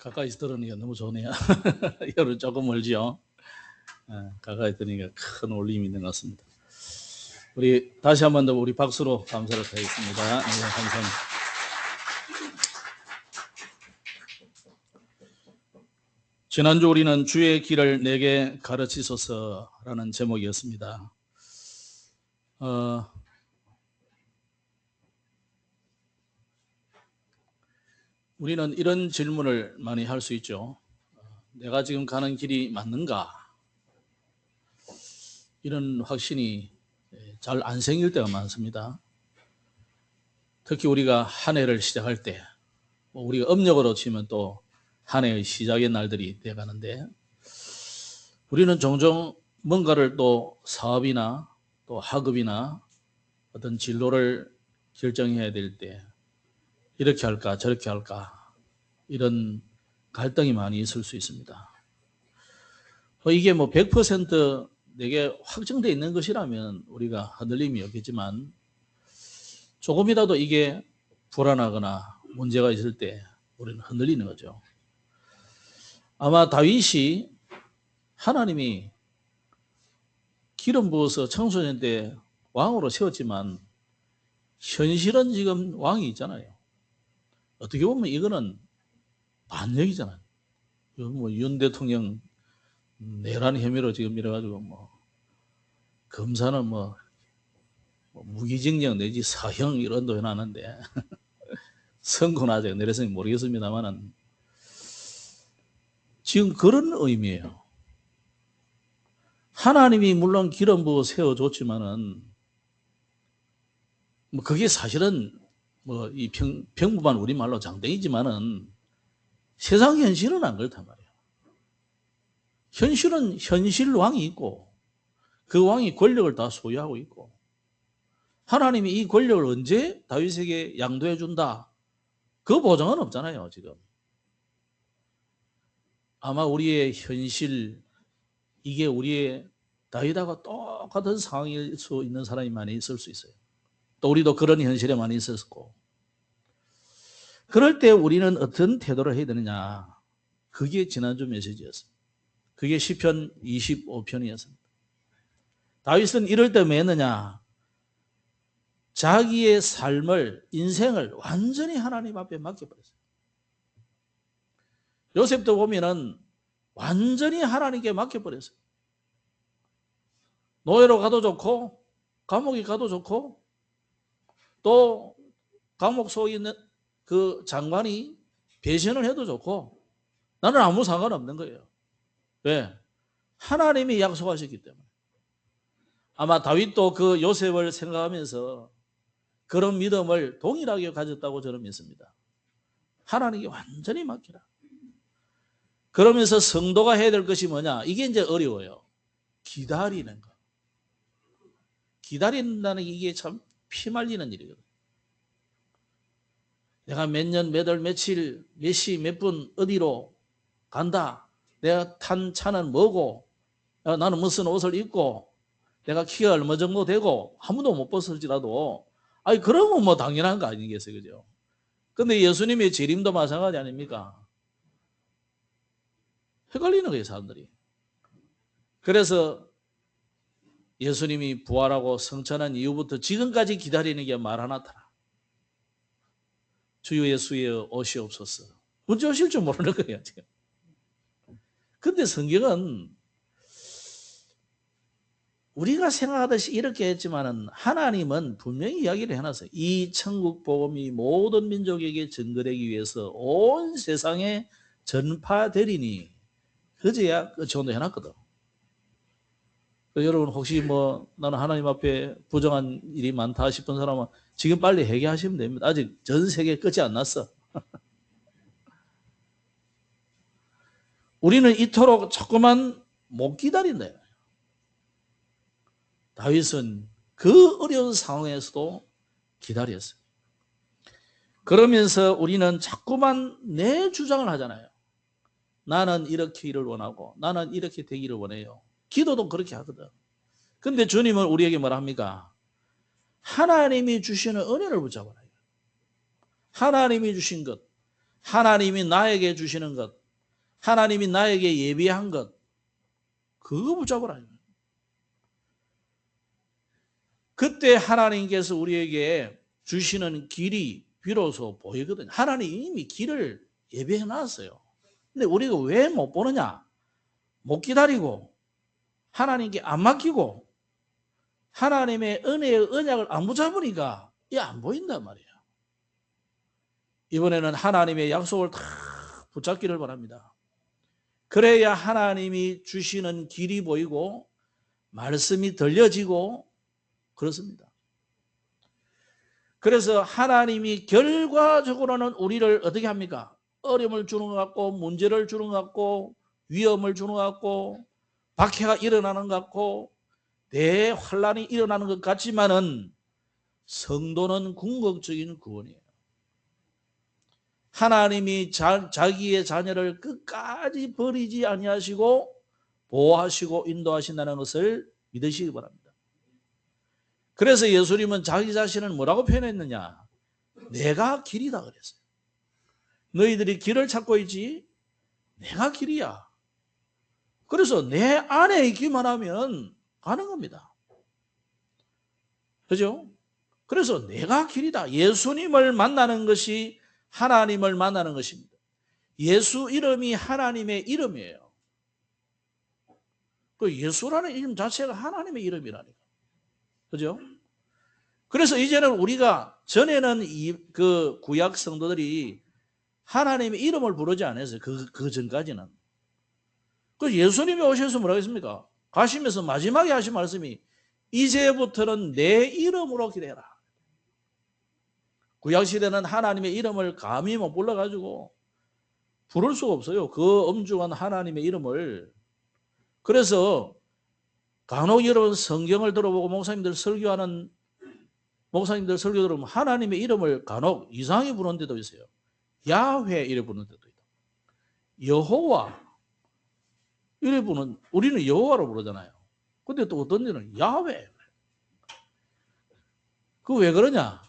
가까이서 들으니까 너무 좋네요. 여름 조금 멀지요. 가까이 들으니까 큰 울림이 있는 것 같습니다. 우리 다시 한 번 더 우리 박수로 감사를 드리겠습니다. 네, 감사합니다. 지난주 우리는 주의 길을 내게 가르치소서라는 제목이었습니다. 우리는 이런 질문을 많이 할 수 있죠. 내가 지금 가는 길이 맞는가? 이런 확신이 잘 안 생길 때가 많습니다. 특히 우리가 한 해를 시작할 때, 우리가 음력으로 치면 또 한 해의 시작의 날들이 돼가는데, 우리는 종종 뭔가를 또 사업이나 또 학업이나 어떤 진로를 결정해야 될 때 이렇게 할까 저렇게 할까 이런 갈등이 많이 있을 수 있습니다. 이게 뭐 100% 내게 확정되어 있는 것이라면 우리가 흔들림이 없겠지만 조금이라도 이게 불안하거나 문제가 있을 때 우리는 흔들리는 거죠. 아마 다윗이 하나님이 기름 부어서 청소년 때 왕으로 세웠지만 현실은 지금 왕이 있잖아요. 어떻게 보면 이거는 반역이잖아요. 뭐 윤 대통령 내란 혐의로 지금 이래가지고 뭐 검사는 뭐 무기징역 내지 사형 이런 도 해놨는데 선고는 아직 내렸으니 모르겠습니다만은 지금 그런 의미예요. 하나님이 물론 기름 부어 세워줬지만은 뭐 그게 사실은 뭐 이 평범한 우리말로 장땡이지만은 세상 현실은 안 그렇단 말이에요. 현실은 현실 왕이 있고 그 왕이 권력을 다 소유하고 있고 하나님이 이 권력을 언제 다윗에게 양도해 준다 그 보장은 없잖아요. 지금 아마 우리의 현실 이게 우리의 다윗하고 똑같은 상황일 수 있는 사람이 많이 있을 수 있어요. 또 우리도 그런 현실에 많이 있었고 그럴 때 우리는 어떤 태도를 해야 되느냐 그게 지난주 메시지였어요. 그게 시편 25편이었습니다. 다윗은 이럴 때 뭐 했느냐 자기의 삶을 인생을 완전히 하나님 앞에 맡겨버렸어요. 요셉도 보면은 완전히 하나님께 맡겨버렸어요. 노예로 가도 좋고 감옥에 가도 좋고 또 감옥 속에 있는 그 장관이 배신을 해도 좋고 나는 아무 상관없는 거예요. 왜? 하나님이 약속하셨기 때문에. 아마 다윗도 그 요셉을 생각하면서 그런 믿음을 동일하게 가졌다고 저는 믿습니다. 하나님께 완전히 맡기라. 그러면서 성도가 해야 될 것이 뭐냐? 이게 이제 어려워요. 기다리는 거. 기다린다는 게 이게 참 피말리는 일이거든요. 내가 몇 년, 몇 월, 며칠, 몇 시, 몇 분 어디로 간다. 내가 탄 차는 뭐고 나는 무슨 옷을 입고 내가 키가 얼마 정도 되고 아무도 못 벗을지라도 아니 그러면 뭐 당연한 거 아니겠어요. 그죠? 근데 예수님의 재림도 마찬가지 아닙니까? 헷갈리는 거예요, 사람들이. 그래서 예수님이 부활하고 성천한 이후부터 지금까지 기다리는 게 말 하나 더라. 주 예수의 오시옵소서. 언제 오실 줄 모르는 거예요, 지금. 근데 성경은 우리가 생각하듯이 이렇게 했지만은 하나님은 분명히 이야기를 해놨어요. 이 천국 복음이 모든 민족에게 전거되기 위해서 온 세상에 전파되리니 그제야 전도 해놨거든. 여러분 혹시 뭐 나는 하나님 앞에 부정한 일이 많다 싶은 사람은 지금 빨리 회개하시면 됩니다. 아직 전 세계 끝이 안 났어. 우리는 이토록 조금만 못 기다린다. 다윗은 그 어려운 상황에서도 기다렸어요. 그러면서 우리는 자꾸만 내 주장을 하잖아요. 나는 이렇게를 원하고 나는 이렇게 되기를 원해요. 기도도 그렇게 하거든. 근데 주님은 우리에게 뭐라 합니까? 하나님이 주시는 은혜를 붙잡아라. 하나님이 주신 것, 하나님이 나에게 주시는 것, 하나님이 나에게 예비한 것, 그거 붙잡으라. 그때 하나님께서 우리에게 주시는 길이 비로소 보이거든요. 하나님 이미 길을 예비해 놨어요. 근데 우리가 왜 못 보느냐? 못 기다리고 하나님께 안 맡기고 하나님의 은혜의 언약을 안 붙잡으니까 이게 안 보인단 말이에요. 이번에는 하나님의 약속을 다 붙잡기를 바랍니다. 그래야 하나님이 주시는 길이 보이고 말씀이 들려지고 그렇습니다. 그래서 하나님이 결과적으로는 우리를 어떻게 합니까? 어려움을 주는 것 같고 문제를 주는 것 같고 위험을 주는 것 같고 박해가 일어나는 것 같고 대환란이 일어나는 것 같지만은 성도는 궁극적인 구원이에요. 하나님이 자기의 자녀를 끝까지 버리지 아니하시고 보호하시고 인도하신다는 것을 믿으시기 바랍니다. 그래서 예수님은 자기 자신을 뭐라고 표현했느냐? 내가 길이다 그랬어요. 너희들이 길을 찾고 있지 내가 길이야. 그래서 내 안에 있기만 하면 가는 겁니다. 그죠? 그래서 내가 길이다. 예수님을 만나는 것이 하나님을 만나는 것입니다. 예수 이름이 하나님의 이름이에요. 그 예수라는 이름 자체가 하나님의 이름이라니까. 그죠? 그래서 이제는 우리가 전에는 그 구약 성도들이 하나님의 이름을 부르지 않았어요. 그 전까지는. 그 예수님이 오셔서 뭐라고 했습니까? 가시면서 마지막에 하신 말씀이 이제부터는 내 이름으로 기대라. 구약시대는 하나님의 이름을 감히 못 불러가지고 부를 수가 없어요. 그 엄중한 하나님의 이름을. 그래서 간혹 여러분 성경을 들어보고 목사님들 설교 들으면 하나님의 이름을 간혹 이상하게 부르는 데도 있어요. 야훼 이래 부르는 데도 있다. 여호와 이래 부르는, 우리는 여호와로 부르잖아요. 근데 또 어떤 데는 야훼. 그 왜 그러냐?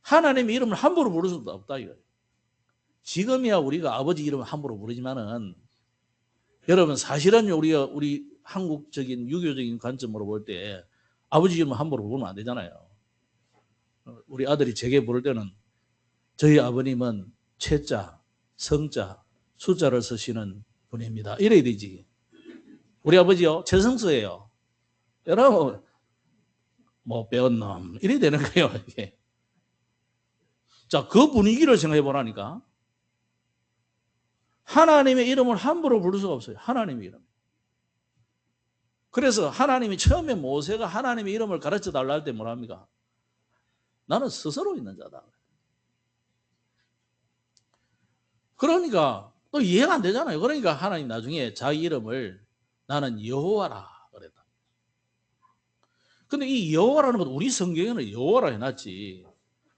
하나님의 이름을 함부로 부를 수도 없다 이거예요. 지금이야 우리가 아버지 이름을 함부로 부르지만은 여러분 사실은 우리 한국적인 유교적인 관점으로 볼 때 아버지 이름을 함부로 부르면 안 되잖아요. 우리 아들이 제게 부를 때는 저희 아버님은 채자, 성자, 숫자를 쓰시는 분입니다. 이래야 되지. 우리 아버지요 최성수예요. 여러분 뭐 배운 놈 이래야 되는 거예요. 이게. 자, 그 분위기를 생각해 보라니까. 하나님의 이름을 함부로 부를 수가 없어요. 하나님의 이름. 그래서 하나님이 처음에 모세가 하나님의 이름을 가르쳐 달라 할 때 뭐라 합니까? 나는 스스로 있는 자다. 그러니까 또 이해가 안 되잖아요. 그러니까 하나님 나중에 자기 이름을 나는 여호와라 그랬다. 근데 이 여호와라는 건 우리 성경에는 여호와라 해놨지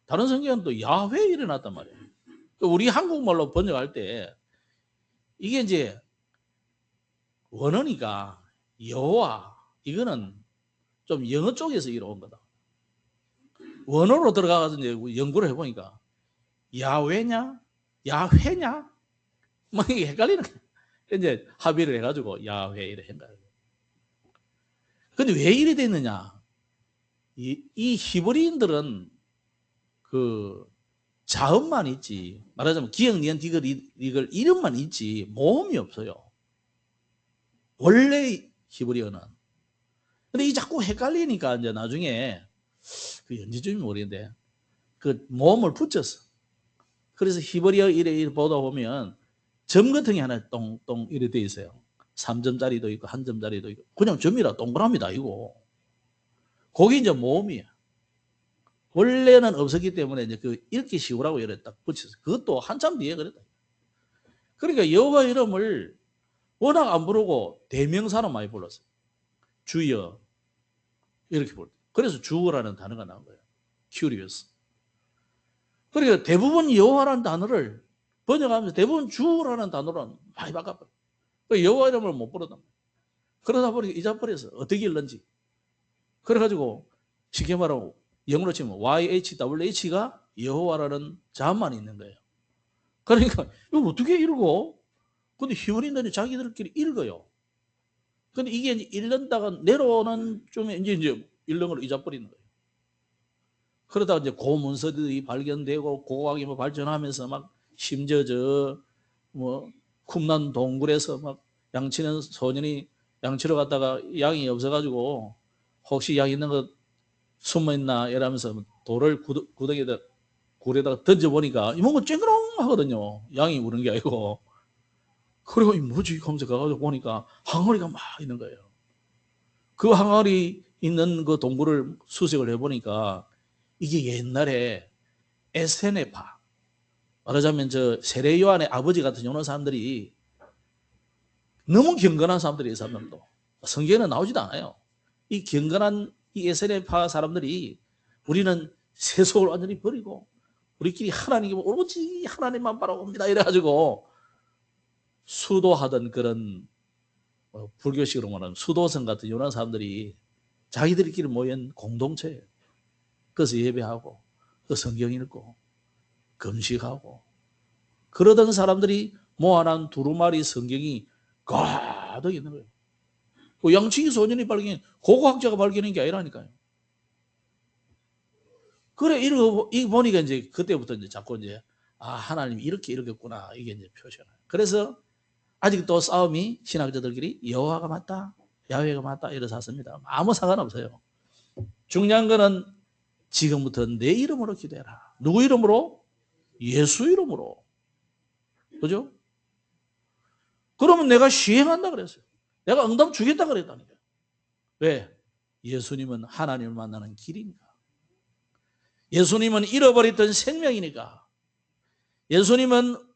다른 성경은 또 야훼 이래 놨단 말이에요. 우리 한국말로 번역할 때 이게 이제 원어니까 여호와 이거는 좀 영어 쪽에서 이뤄온 거다. 원어로 들어가서 이제 연구를 해보니까 야훼냐 야훼냐 뭐 이게 헷갈리는 거예요. 이제 합의를 해가지고 야훼 이래 헷갈려요. 근데 왜 이래 됐느냐? 이 히브리인들은 그 자음만 있지, 말하자면 기역, 니은, 디귿, 이걸 이름만 있지 모음이 없어요. 원래 히브리어는. 근데 이 자꾸 헷갈리니까 이제 나중에 그 언제쯤인지 모르겠는데 그 모음을 붙였어. 그래서 히브리어 이래 보다 보면 점 같은 게 하나 똥똥 이래 돼 있어요. 3점짜리도 있고 1점짜리도 있고 그냥 점이라 동그랍니다 이거. 그게 이제 모음이야. 원래는 없었기 때문에 이제 그 읽기 쉬우라고 이래 딱 붙였어. 그것도 한참 뒤에 그랬다. 그러니까 여호와 이름을 워낙 안 부르고 대명사로 많이 불렀어요. 주여 이렇게 부르. 그래서 주라는 단어가 나온 거예요. Curious. 그러니까 대부분 여호와라는 단어를 번역하면서 대부분 주라는 단어로 많이 바꿔버려. 여호와 이름을 못 부르다. 그러다 보니까 잊어버려서 어떻게 읽는지. 그래가지고 쉽게 말하고 영어로 치면 YHWH가 여호와라는 자만 있는 거예요. 그러니까 이거 어떻게 읽어? 근데 히브리인들이 자기들끼리 읽어요. 근데 이게 이제 읽는다가 내려오는 좀 이제 읽는 걸 잊어버리는 거예요. 그러다가 이제 고문서들이 발견되고 고고학이 뭐 발전하면서 막 심지어 뭐 쿰난 동굴에서 막 양치는 소년이 양치러 갔다가 양이 없어가지고 혹시 양 있는 거 숨어 있나 이러면서 돌을 구덩이에다 굴에다가 던져보니까 뭔가 쨍그렁하거든요. 양이 우는 게 아니고. 그리고 이 뭐지? 하면서 가가지고 보니까 항아리가 막 있는 거예요. 그 항아리 있는 그 동굴을 수색을 해보니까 이게 옛날에 에세네파, 말하자면 저 세례 요한의 아버지 같은 이런 사람들이 너무 경건한 사람들이 이 사람들도 성경에는 나오지도 않아요. 이 경건한 이 에세네파 사람들이 우리는 세속을 완전히 버리고 우리끼리 하나님 오로지 하나님만 바라봅니다 이래가지고 수도하던 그런 불교식으로 말하는 수도성 같은 이런 사람들이 자기들끼리 모인 공동체예요. 그래서 예배하고 그 성경 읽고 금식하고 그러던 사람들이 모아놓은 두루마리 성경이 가득 있는 거예요. 그 양치기 소년이 발견, 고고학자가 발견한 게 아니라니까요. 그래 이거 보니까 이제 그때부터 이제 자꾸 이제 하나님이 이렇게 읽었구나 이게 이제 표시나요. 그래서 아직도 싸움이 신학자들끼리 여호와가 맞다, 야훼가 맞다 이래서 샀습니다. 아무 상관없어요. 중요한 거는 지금부터 내 이름으로 기도해라. 누구 이름으로? 예수 이름으로. 그죠? 그러면 내가 시행한다 그랬어요. 내가 응답 주겠다 그랬다니까요. 왜? 예수님은 하나님을 만나는 길이니까. 예수님은 잃어버렸던 생명이니까. 예수님은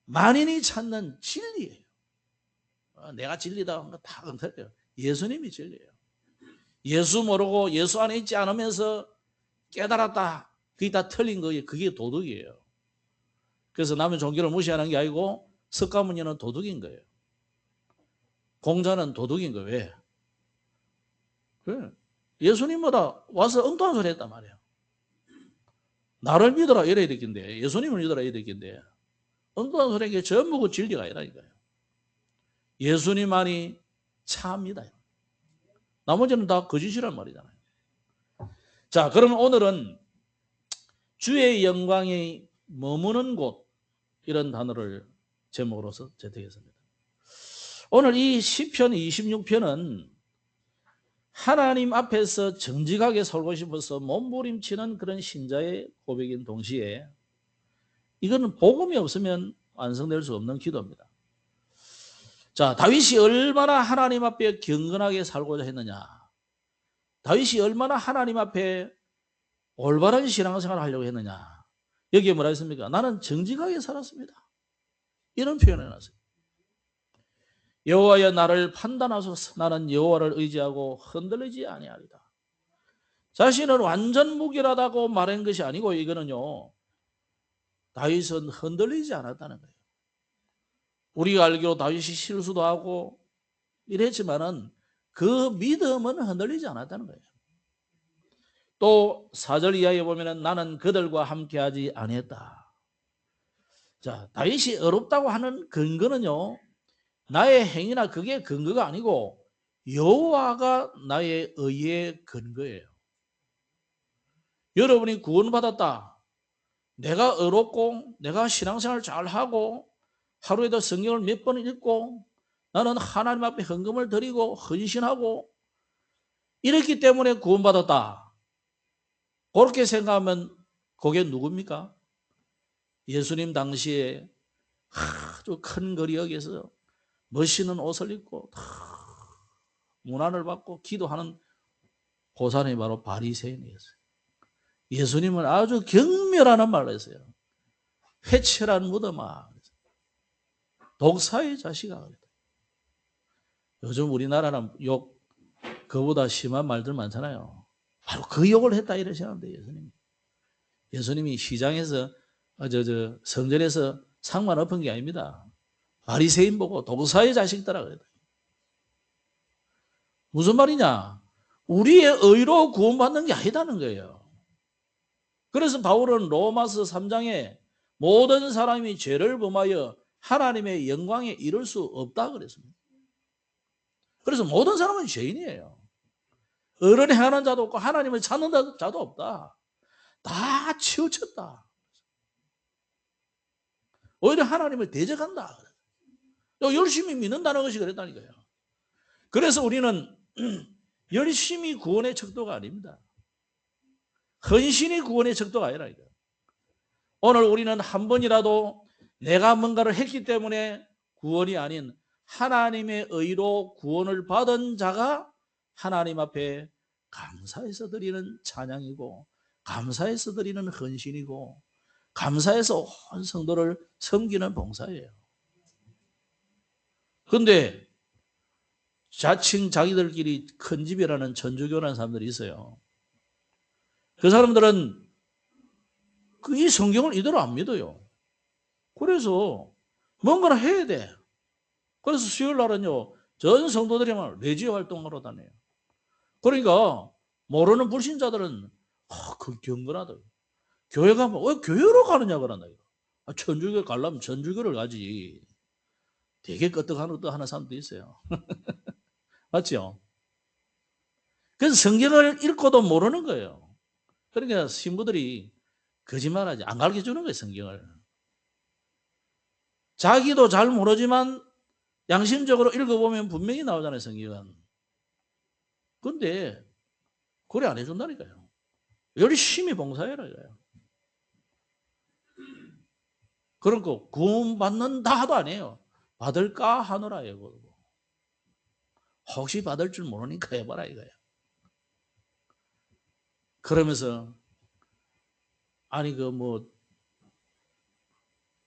만인이 찾는 진리예요. 내가 진리다 하는 거 다 틀려요. 예수님이 진리예요. 예수 모르고 예수 안에 있지 않으면서 깨달았다. 그게 다 틀린 거예요. 그게 도덕이에요. 그래서 남의 종교를 무시하는 게 아니고 석가모니는 도덕인 거예요. 공자는 도덕인 거예요. 왜? 그래. 예수님보다 와서 엉뚱한 소리 했단 말이에요. 나를 믿어라 이래야 되겠는데 예수님을 믿어라 이래야 되겠는데 엉뚱한 소리 한 게 전부 그 진리가 아니라니까요. 예수님만이 차입니다. 나머지는 다 거짓이란 말이잖아요. 자, 그러면 오늘은 주의 영광이 머무는 곳 이런 단어를 제목으로서 채택했습니다. 오늘 이 시편 26편은 하나님 앞에서 정직하게 살고 싶어서 몸부림치는 그런 신자의 고백인 동시에 이거는 복음이 없으면 완성될 수 없는 기도입니다. 자, 다윗이 얼마나 하나님 앞에 경건하게 살고자 했느냐. 다윗이 얼마나 하나님 앞에 올바른 신앙생활을 하려고 했느냐. 여기에 뭐라 했습니까? 나는 정직하게 살았습니다. 이런 표현을 해놨어요. 여호와여 나를 판단하소서. 나는 여호와를 의지하고 흔들리지 아니하리다. 자신은 완전 무결하다고 말한 것이 아니고 이거는요. 다윗은 흔들리지 않았다는 거예요. 우리가 알기로 다윗이 실수도 하고 이랬지만은 그 믿음은 흔들리지 않았다는 거예요. 또 4절 이하에 보면은 나는 그들과 함께하지 아니했다. 자, 다윗이 어렵다고 하는 근거는요. 나의 행위나 그게 근거가 아니고 여호와가 나의 의의 근거예요. 여러분이 구원받았다. 내가 어렵고 내가 신앙생활 잘하고 하루에도 성경을 몇 번 읽고 나는 하나님 앞에 헌금을 드리고 헌신하고 이랬기 때문에 구원받았다. 그렇게 생각하면 그게 누굽니까? 예수님 당시에 아주 큰 거리역에서 멋있는 옷을 입고 문안을 받고 기도하는 그 사람이 바로 바리새인이었어요. 예수님은 아주 경멸하는 말을 했어요. 회칠한 무덤아, 독사의 자식아. 요즘 우리나라는 욕 그보다 심한 말들 많잖아요. 바로 그 욕을 했다 이러시는데 예수님이 시장에서 성전에서 상만 엎은 게 아닙니다. 바리새인 보고 독사의 자식들아 그래요. 무슨 말이냐? 우리의 의로 구원받는 게 아니다는 거예요. 그래서 바울은 로마서 3장에 모든 사람이 죄를 범하여 하나님의 영광에 이를 수 없다 그랬습니다. 그래서 모든 사람은 죄인이에요. 의를 행하는 자도 없고 하나님을 찾는 자도 없다. 다 치우쳤다. 오히려 하나님을 대적한다. 열심히 믿는다는 것이 그랬다니까요. 그래서 우리는 열심히 구원의 척도가 아닙니다. 헌신이 구원의 척도가 아니라니까요. 오늘 우리는 한 번이라도 내가 뭔가를 했기 때문에 구원이 아닌 하나님의 의로 구원을 받은 자가 하나님 앞에 감사해서 드리는 찬양이고 감사해서 드리는 헌신이고 감사해서 온 성도를 섬기는 봉사예요. 그런데 자칭 자기들끼리 큰 집이라는 천주교라는 사람들이 있어요. 그 사람들은 이 성경을 이대로 안 믿어요. 그래서 뭔가를 해야 돼. 그래서 수요일 날은요, 전 성도들이만 레지 활동하러 다녀요. 그러니까 모르는 불신자들은 그 경건하다. 교회 가면 왜 교회로 가느냐 그런다. 천주교 가려면 천주교를 가지. 되게 끄떡하는 사람도 있어요. 맞죠? 그래서 성경을 읽고도 모르는 거예요. 그러니까 신부들이 거짓말하지 안 가르쳐주는 거예요. 성경을. 자기도 잘 모르지만 양심적으로 읽어보면 분명히 나오잖아요. 성경은. 근데 그래 안 해준다니까요. 열심히 봉사해라 이거예요. 그런 거 구원받는다 하도 안 해요. 받을까 하노라 이거. 혹시 받을 줄 모르니까 해봐라 이거예요. 그러면서 아니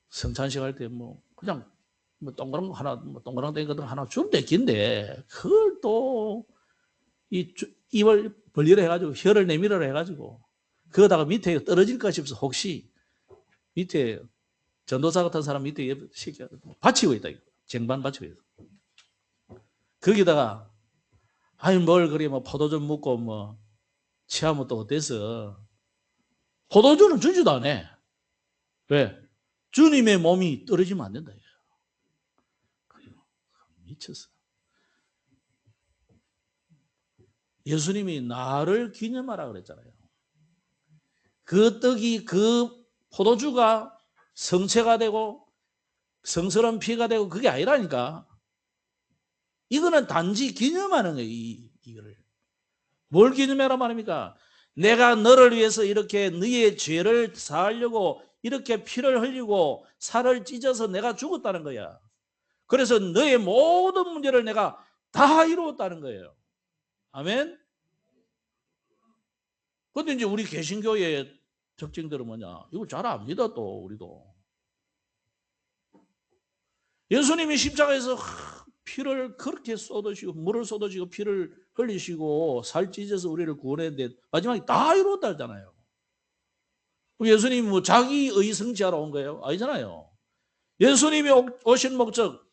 성찬식 할 때 그냥 동그란 거 하나 동그랑땡이 같은 거 하나 주면 되긴데 그걸 또 입을 벌리려 해가지고 혀를 내밀으려 해가지고 그거다가 밑에 떨어질까 싶어서 혹시 밑에 전도사 같은 사람 밑에 시켜 받치고 있다 이거. 쟁반 받치고 있어. 거기다가 아니 뭘 그래 포도 좀 먹고 취하면 또 어때서 포도주는 주지도 않아. 왜? 주님의 몸이 떨어지면 안 된다. 미쳤어. 예수님이 나를 기념하라 그랬잖아요. 그 떡이 그 포도주가 성체가 되고 성스러운 피가 되고 그게 아니라니까. 이거는 단지 기념하는 거예요. 이거를. 뭘 기념해라 말입니까? 내가 너를 위해서 이렇게 너의 죄를 사하려고 이렇게 피를 흘리고 살을 찢어서 내가 죽었다는 거야. 그래서 너의 모든 문제를 내가 다 이루었다는 거예요. 아멘? 근데 이제 우리 개신교의 특징들은 뭐냐? 이거 잘 압니다, 또, 우리도. 예수님이 십자가에서 피를 그렇게 쏟으시고, 물을 쏟으시고, 피를 흘리시고, 살 찢어서 우리를 구원했는데, 마지막에 다 이루었다 하잖아요. 예수님이 자기 의성취하러 온 거예요? 아니잖아요. 예수님이 오신 목적,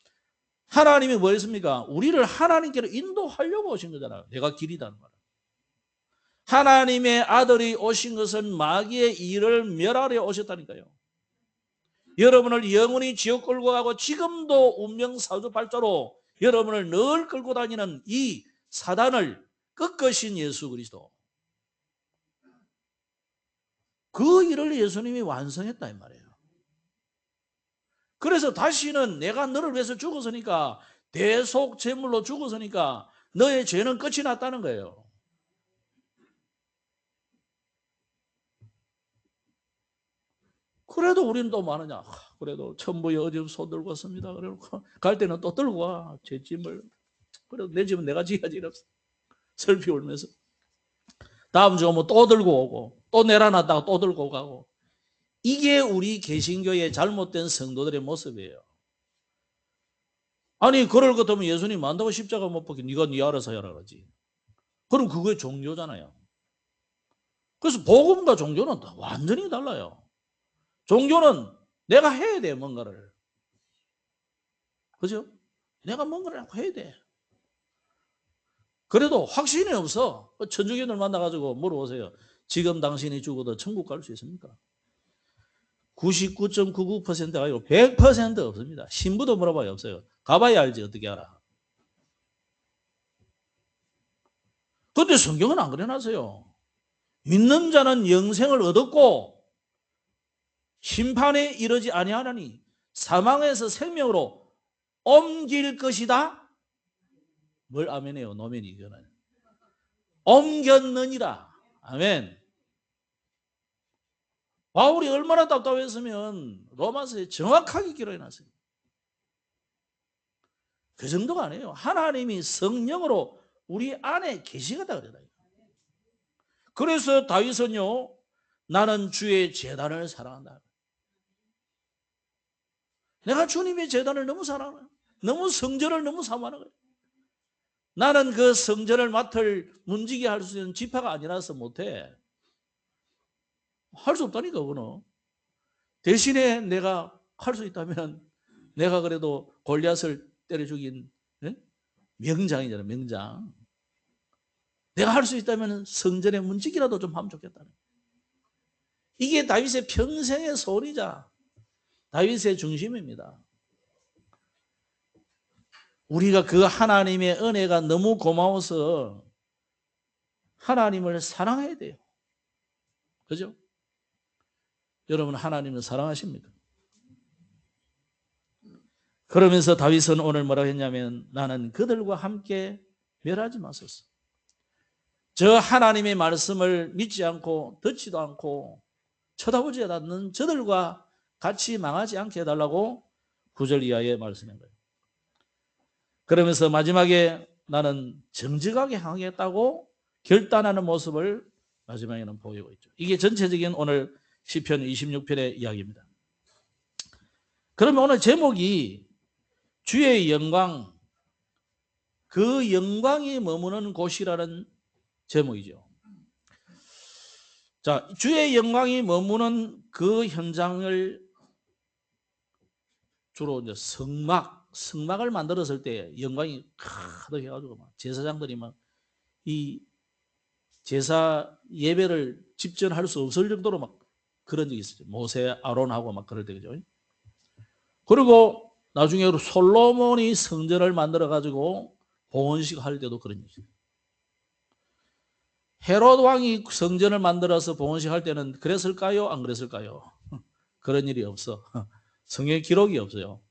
하나님이 뭐 했습니까? 우리를 하나님께로 인도하려고 오신 거잖아요. 내가 길이다는 말. 하나님의 아들이 오신 것은 마귀의 일을 멸하려 오셨다니까요. 여러분을 영원히 지옥 끌고 가고 지금도 운명사주발자로 여러분을 늘 끌고 다니는 이 사단을 꺾으신 예수 그리스도. 그 일을 예수님이 완성했다 이 말이에요. 그래서 다시는 내가 너를 위해서 죽었으니까 대속 제물로 죽었으니까 너의 죄는 끝이 났다는 거예요. 그래도 우리는 또 많으냐? 그래도 천부에 어디 손 들고 왔습니다. 그래놓고 갈 때는 또 들고 와. 제 짐을. 그래도 내 집은 내가 지어야지. 슬피 울면서. 다음 주 오면 또 들고 오고 또 내려놨다가 또 들고 가고. 이게 우리 개신교의 잘못된 성도들의 모습이에요. 아니 그럴 것 같으면 예수님 만다고 십자가 못 박혀. 네가 네 알아서 해라 그러지. 그럼 그게 종교잖아요. 그래서 복음과 종교는 완전히 달라요. 종교는 내가 해야 돼 뭔가를. 그죠? 내가 뭔가를 해야 돼. 그래도 확신이 없어. 천주교들 만나가지고 물어보세요. 지금 당신이 죽어도 천국 갈 수 있습니까? 99.99%가 아니고 100% 없습니다. 신부도 물어봐요. 없어요. 가봐야 알지 어떻게 알아. 그런데 성경은 안 그래놨어요. 믿는 자는 영생을 얻었고 심판에 이르지 아니하나니 사망에서 생명으로 옮길 것이다. 뭘 아멘해요? 노면이 이거는. 옮겼느니라. 아멘. 바울이 얼마나 답답했으면 로마서에 정확하게 기록해놨어요. 그 정도가 아니에요. 하나님이 성령으로 우리 안에 계시겠다 그래요. 그래서 다윗은요, 나는 주의 제단을 사랑한다. 내가 주님의 제단을 너무 사랑해요. 너무 성전을 너무 사모하는 거예요. 나는 그 성전을 맡을 문지기 할 수 있는 지파가 아니라서 못해. 할 수 없다니까 그거는. 대신에 내가 할 수 있다면 내가 그래도 골리앗을 때려 죽인 명장이잖아요. 명장. 내가 할 수 있다면 성전의 문지기라도 좀 하면 좋겠다는. 이게 다윗의 평생의 소원이자 다윗의 중심입니다. 우리가 그 하나님의 은혜가 너무 고마워서 하나님을 사랑해야 돼요. 그죠? 여러분 하나님을 사랑하십니까? 그러면서 다윗은 오늘 뭐라고 했냐면 나는 그들과 함께 멸하지 마소서. 저 하나님의 말씀을 믿지 않고 듣지도 않고 쳐다보지 않는 저들과 같이 망하지 않게 해달라고 9절 이하에 말씀한 거예요. 그러면서 마지막에 나는 정직하게 행하겠다고 결단하는 모습을 마지막에는 보이고 있죠. 이게 전체적인 오늘 시편 26편의 이야기입니다. 그러면 오늘 제목이 주의 영광, 그 영광이 머무는 곳이라는 제목이죠. 자, 주의 영광이 머무는 그 현장을 주로 이제 성막을 만들었을 때 영광이 가득해가지고 막 제사장들이 막 이 제사 예배를 집전할 수 없을 정도로 막 그런 적이 있었죠. 모세, 아론하고 막 그럴 때 그죠. 그리고 나중에 솔로몬이 성전을 만들어 가지고 봉헌식 할 때도 그런 일이죠. 헤롯 왕이 성전을 만들어서 봉헌식 할 때는 그랬을까요? 안 그랬을까요? 그런 일이 없어. 성경 기록이 없어요.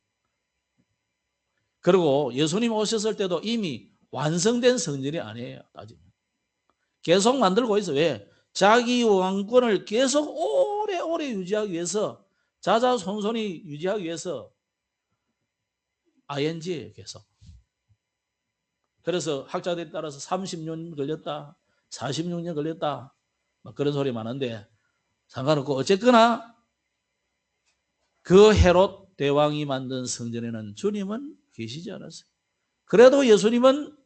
그리고 예수님 오셨을 때도 이미 완성된 성전이 아니에요. 따지면. 계속 만들고 있어. 왜? 자기 왕권을 계속 오래오래 유지하기 위해서, 자자손손이 유지하기 위해서 ING예요. 계속. 그래서 학자들에 따라서 30년 걸렸다, 46년 걸렸다, 막 그런 소리 많은데 상관없고 어쨌거나 그 헤롯 대왕이 만든 성전에는 주님은 계시지 않았어요. 그래도 예수님은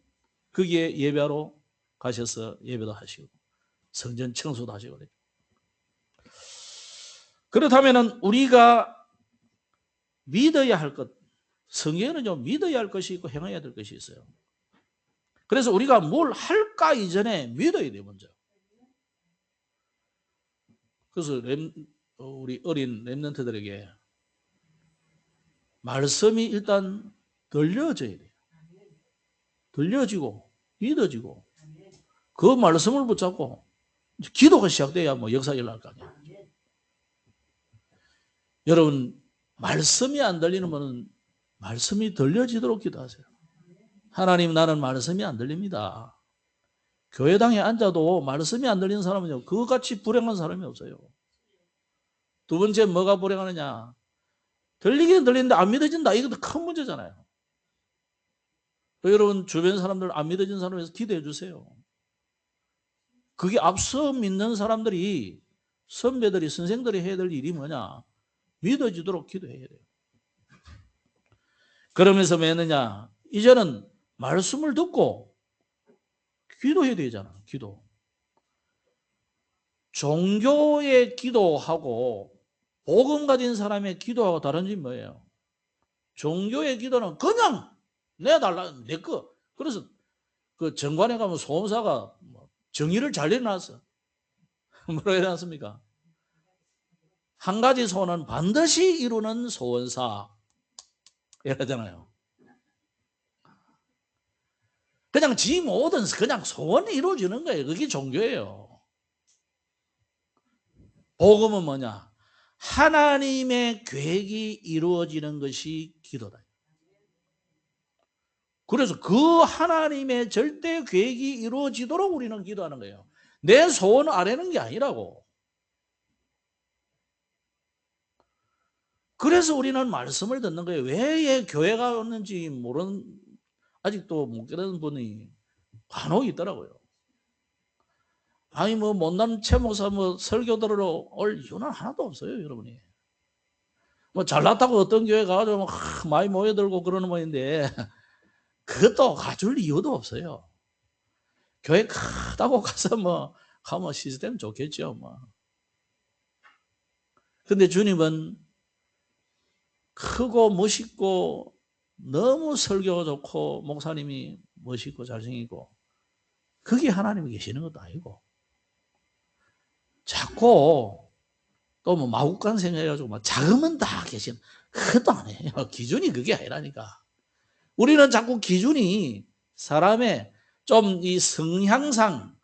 거기에 예배하러 가셔서 예배도 하시고 성전 청소도 하시고 그래요. 그렇다면 우리가 믿어야 할 것, 성경에는 좀 믿어야 할 것이 있고 행해야 될 것이 있어요. 그래서 우리가 뭘 할까 이전에 믿어야 돼요. 먼저. 그래서 우리 어린 렘넌트들에게 말씀이 일단 들려져야 돼요. 들려지고 믿어지고 그 말씀을 붙잡고 기도가 시작돼야 뭐 역사 일어날 거 아니에요. 여러분 말씀이 안 들리는 분은 말씀이 들려지도록 기도하세요. 하나님 나는 말씀이 안 들립니다. 교회당에 앉아도 말씀이 안 들리는 사람은요 그것같이 불행한 사람이 없어요. 두 번째 뭐가 불행하느냐, 들리긴 들리는데 안 믿어진다. 이것도 큰 문제잖아요. 여러분 주변 사람들 안 믿어진 사람에서 기도해 주세요. 그게 앞서 믿는 사람들이, 선배들이, 선생들이 해야 될 일이 뭐냐, 믿어지도록 기도해야 돼요. 그러면서 뭐 했느냐, 이제는 말씀을 듣고 기도해야 되잖아. 기도. 종교의 기도하고 복음 가진 사람의 기도하고 다른 점이 뭐예요? 종교의 기도는 그냥 내달라, 내 거. 그래서 그 정관에 가면 소음사가 정의를 잘 내놨어. 뭐라고 해놨습니까? 한 가지 소원은 반드시 이루는 소원사 이러잖아요. 그냥 지 모든 그냥 소원이 이루어지는 거예요. 그게 종교예요. 복음은 뭐냐? 하나님의 계획이 이루어지는 것이 기도다. 그래서 그 하나님의 절대 계획이 이루어지도록 우리는 기도하는 거예요. 내 소원 아래는 게 아니라고. 그래서 우리는 말씀을 듣는 거예요. 왜 교회가 왔는지 모르는, 아직도 못 깨닫는 분이 간혹 있더라고요. 아니 뭐 못난 최목사 뭐 설교 들으러 올 이유는 하나도 없어요, 여러분이. 뭐 잘났다고 어떤 교회 가가지고 많이 모여들고 그러는 모인데 그것도 가줄 이유도 없어요. 교회 크다고 가서 뭐 가면 시스템 좋겠죠, 뭐. 근데 주님은 크고 멋있고 너무 설교가 좋고 목사님이 멋있고 잘생기고 그게 하나님이 계시는 것도 아니고 자꾸 또 뭐 마국간 생각해가지고 막 작으면 다 계신 그것도 아니에요. 기준이 그게 아니라니까. 우리는 자꾸 기준이 사람의 좀 이 성향상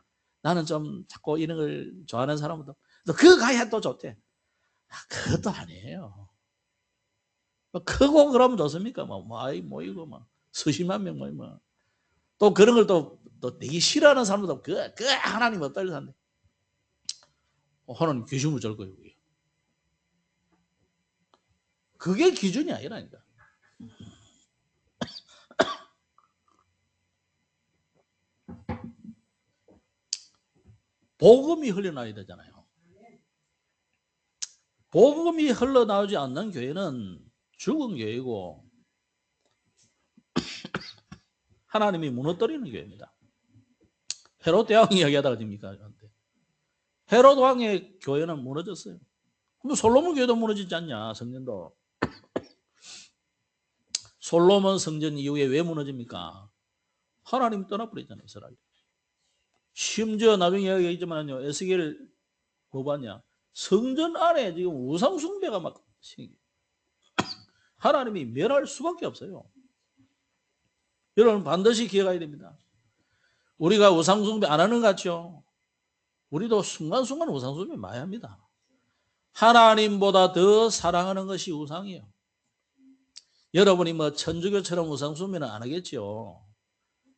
나는 좀 자꾸 이런 걸 좋아하는 사람보다 그거 가야 또 좋대. 그것도 아니에요. 크고 그러면 좋습니까? 아이 모이고 막 수십만 명 모이면 또 그런 걸 또 되게 싫어하는 사람도 그 하나님 어떨 산데 하나님 귀신을 줄 거예요. 그게 기준이 아니라니까. 복음이 흘러나와야 되잖아요. 복음이 흘러나오지 않는 교회는 죽은 교회고 하나님이 무너뜨리는 교회입니다. 헤롯 대왕 이야기하다가 됩니까? 헤롯 왕의 교회는 무너졌어요. 그럼 솔로몬 교회도 무너지지 않냐? 성전도. 솔로몬 성전 이후에 왜 무너집니까? 하나님 떠나버리잖아요, 이스라엘. 심지어 나중에 이야기했지만요, 에스겔 뭐 봤냐? 성전 안에 지금 우상 숭배가 막 하나님이 멸할 수밖에 없어요. 여러분 반드시 기억해야 됩니다. 우리가 우상 숭배 안 하는 것 같죠? 우리도 순간순간 우상 숭배 많이 합니다. 하나님보다 더 사랑하는 것이 우상이에요. 여러분이 뭐 천주교처럼 우상 숭배는 안 하겠죠.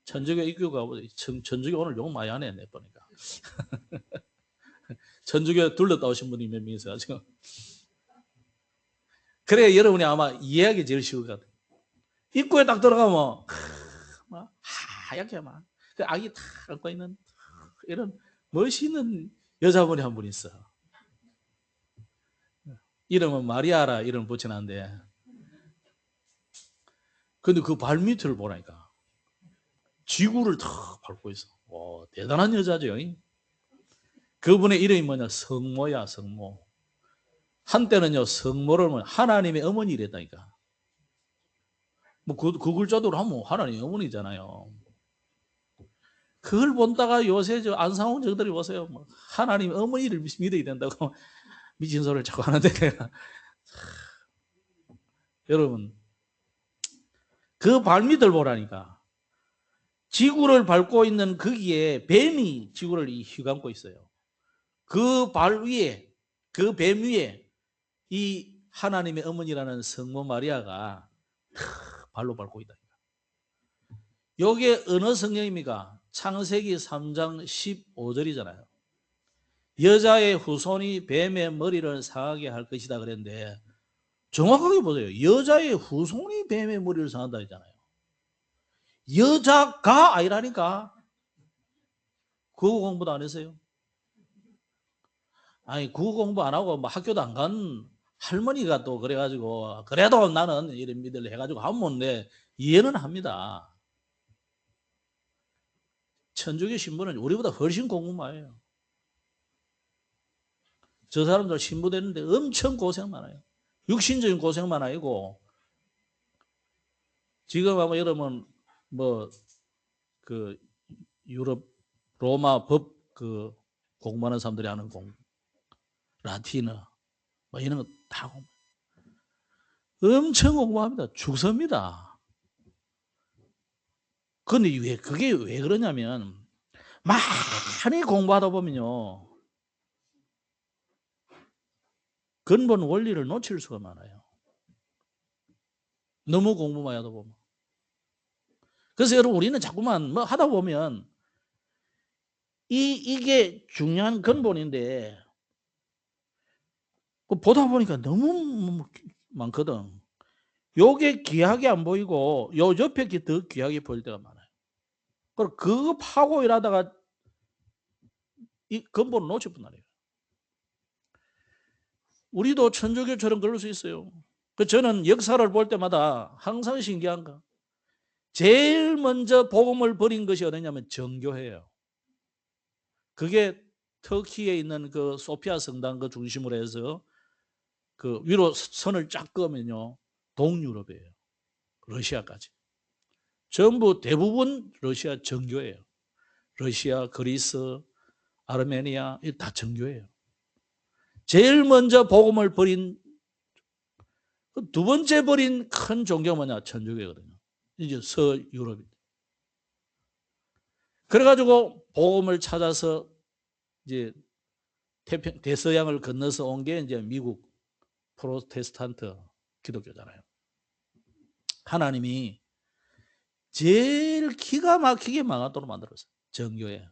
천주교 입교가 천주교 오늘 욕 많이 하네 내 보니까. 천주교 둘렀다 오신 분이 몇 명 있어가지고. 그래 여러분이 아마 이해하기 제일 쉬울 것 같아요. 입구에 딱 들어가면 막 하얗게 막 아기 탁 안고 있는 이런 멋있는 여자분이 한 분 있어. 이름은 마리아라 이름 붙여놨는데 근데 그 발밑을 보라니까 지구를 탁 밟고 있어. 와, 대단한 여자죠. 그분의 이름이 뭐냐? 성모야, 성모. 한때는요, 성모를 하나님의 어머니랬다니까. 뭐 그 글자대로 하면 하나님의 어머니잖아요. 그걸 본다가 요새 저 안상홍 저들이 보세요. 뭐 하나님의 어머니를 믿어야 된다고 미친 소리를 자꾸 하는데 여러분 그 발밑을 보라니까. 지구를 밟고 있는 거기에 뱀이 지구를 휘감고 있어요. 그 발 위에, 그 뱀 위에 이 하나님의 어머니라는 성모 마리아가 발로 밟고 있다. 이게 어느 성경입니까? 창세기 3장 15절이잖아요. 여자의 후손이 뱀의 머리를 상하게 할 것이다 그랬는데 정확하게 보세요. 여자의 후손이 뱀의 머리를 상한다 했잖아요. 여자가 아니라니까. 국어 공부도 안 했어요. 아니 국어 공부 안 하고 뭐 학교도 안 간 할머니가 또 그래가지고 그래도 나는 이런 믿음을 해가지고 하면 내 이해는 합니다. 천주교 신부는 우리보다 훨씬 공부 해요. 저 사람들 신부 되는데 엄청 고생 많아요. 육신적인 고생만 아니고 지금 아마 여러분 뭐 그 유럽 로마 법 그 공부하는 사람들이 하는 공부 라틴어 뭐 이런 거 다 엄청 공부합니다. 죽습니다. 근데 그게 왜 그러냐면 많이 공부하다 보면요, 근본 원리를 놓칠 수가 많아요. 너무 공부만 하다 보면. 그래서 여러분, 우리는 자꾸만 뭐 하다 보면 이게 중요한 근본인데 보다 보니까 너무 많거든. 요게 귀하게 안 보이고 요 옆에 게 더 귀하게 보일 때가 많아요. 그리고 그거 파고 일하다가 이 근본을 놓칠 뿐 아니에요. 우리도 천주교처럼 그럴 수 있어요. 저는 역사를 볼 때마다 항상 신기한 거, 제일 먼저 복음을 버린 것이 어디냐면 정교회예요. 그게 터키에 있는 그 소피아 성당 그 중심으로 해서 그 위로 선을 쫙 그으면요, 동유럽이에요. 러시아까지. 전부 대부분 러시아 정교예요. 러시아, 그리스, 아르메니아 다 정교예요. 제일 먼저 복음을 버린, 두 번째 버린 큰 종교가 뭐냐? 천주교거든요. 이제 서유럽입니다. 그래가지고 복음을 찾아서 이제 대서양을 건너서 온 게 이제 미국 프로테스탄트 기독교잖아요. 하나님이 제일 기가 막히게 망하도록 만들었어요. 정교회.